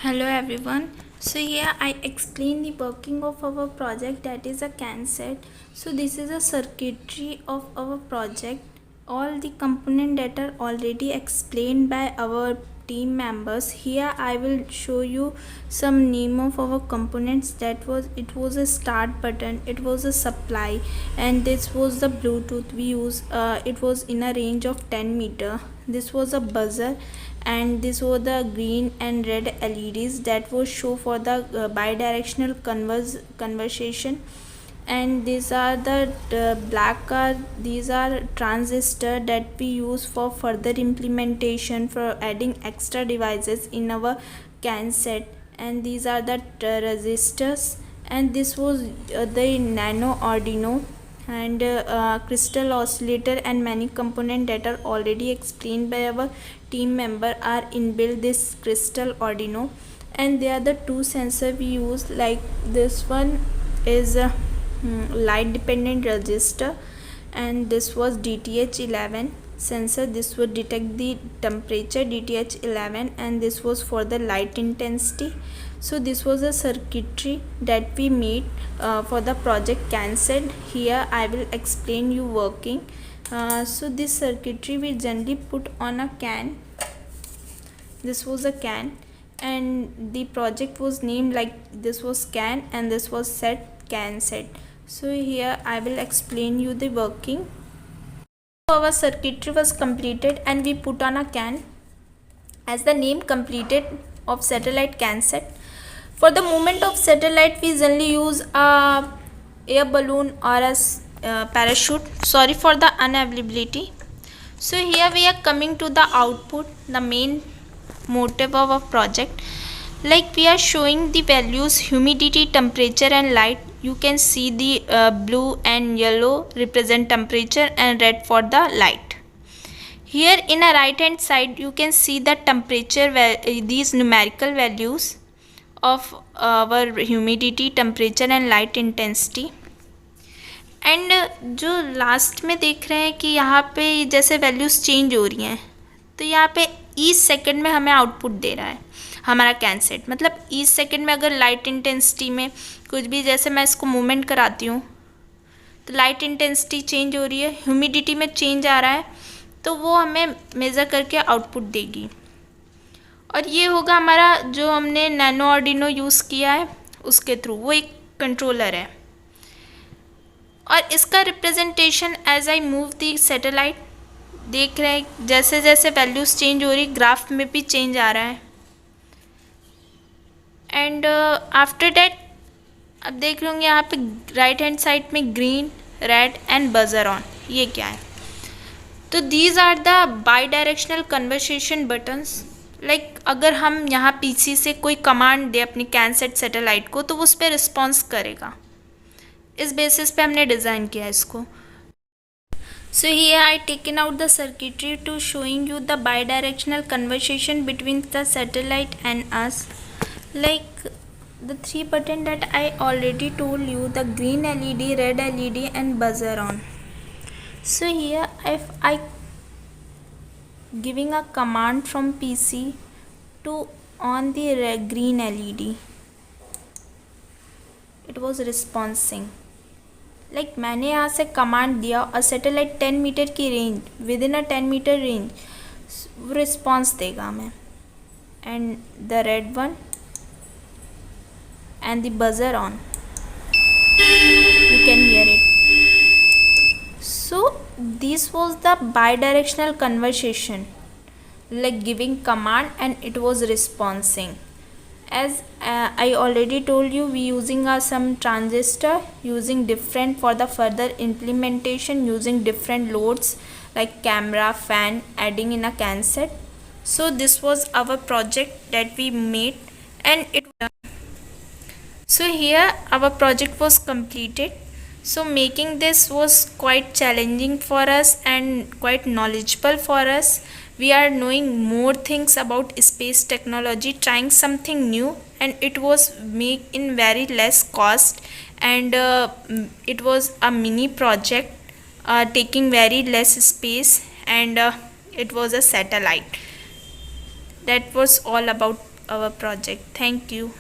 Hello everyone. So here I explain the working of our project, that is a CAN set. So this is a circuitry of our project. All the components that are already explained by our team members. Here I will show you some name of our components. It was a start button, it was a supply, and this was the Bluetooth we use. It was in a range of 10 meter. This was a buzzer, and these were the green and red LEDs that was show for the bidirectional conversation. And these are the black are these are transistor that we use for further implementation for adding extra devices in our CAN set. And these are the resistors, and this was the nano Arduino and crystal oscillator, and many components that are already explained by our team member are inbuilt this crystal Arduino. And they are the two sensor we use, like this one is a light dependent resistor, and this was DTH11 sensor. This would detect the temperature, DTH11, and this was for the light intensity. So this was a circuitry that we made for the project CAN set. Here I will explain you working. So this circuitry we generally put on a CAN. This was a CAN, and the project was named like this was CAN, and this was CAN set. So here I will explain you the working. So our circuitry was completed and we put on a CAN as the name completed of satellite CAN set. For the movement of satellite we generally use a air balloon or a parachute. Sorry for the unavailability. So here we are coming to the output, the main motive of our project. Like we are showing the values humidity, temperature and light. You can see the blue and yellow represent temperature and red for the light. Here in a right hand side you can see the temperature, these numerical values of our humidity, temperature and light intensity. And जो last में देख रहे हैं कि यहाँ पे जैसे values change हो रही हैं, तो यहाँ पे ईच सेकंड में हमें आउटपुट दे रहा है हमारा CAN सेट. मतलब ईच सेकंड में अगर लाइट इंटेंसिटी में कुछ भी, जैसे मैं इसको मूवमेंट कराती हूँ तो लाइट इंटेंसिटी चेंज हो रही है, ह्यूमिडिटी में चेंज आ रहा है, तो वो हमें मेज़र करके आउटपुट देगी. और ये होगा हमारा जो हमने नैनो आर्डिनो यूज़ किया है उसके थ्रू, वो एक कंट्रोलर है. और इसका representation as I move the satellite, देख रहे हैं जैसे जैसे वैल्यूज़ चेंज हो रही, ग्राफ में भी चेंज आ रहा है. एंड आफ्टर डैट अब देख रहे होंगे यहाँ पे राइट हैंड साइड में green, red and buzzer on. ये क्या है? तो these are the bidirectional conversation buttons. Like अगर हम यहाँ पीसी से कोई कमांड दे अपनी CAN सेट सैटेलाइट को, तो वो उस पर रिस्पॉन्स करेगा. इस बेसिस पे हमने डिज़ाइन किया इसको. So here I taken out the circuitry to showing you the bidirectional conversation between the satellite and us. Like the three button that I already told you, the green LED, red LED and buzzer on. So here if I giving a command from PC to on the green LED, it was responding. Like मैंने यहाँ से command दिया और satellite 10 meter की range, within a 10 meter range वो response देगा हमें. And the red one and the buzzer on, you can hear it. So this was the bidirectional conversation, like giving command and it was responding. As I already told you, we using some transistor, using different for the further implementation, using different loads like camera, fan, adding in a CAN set. So this was our project that we made, and it so here our project was completed. So making this was quite challenging for us and quite knowledgeable for us. We are knowing more things about space technology, trying something new, and it was made in very less cost. And it was a mini project taking very less space, and it was a satellite. That was all about our project. Thank you.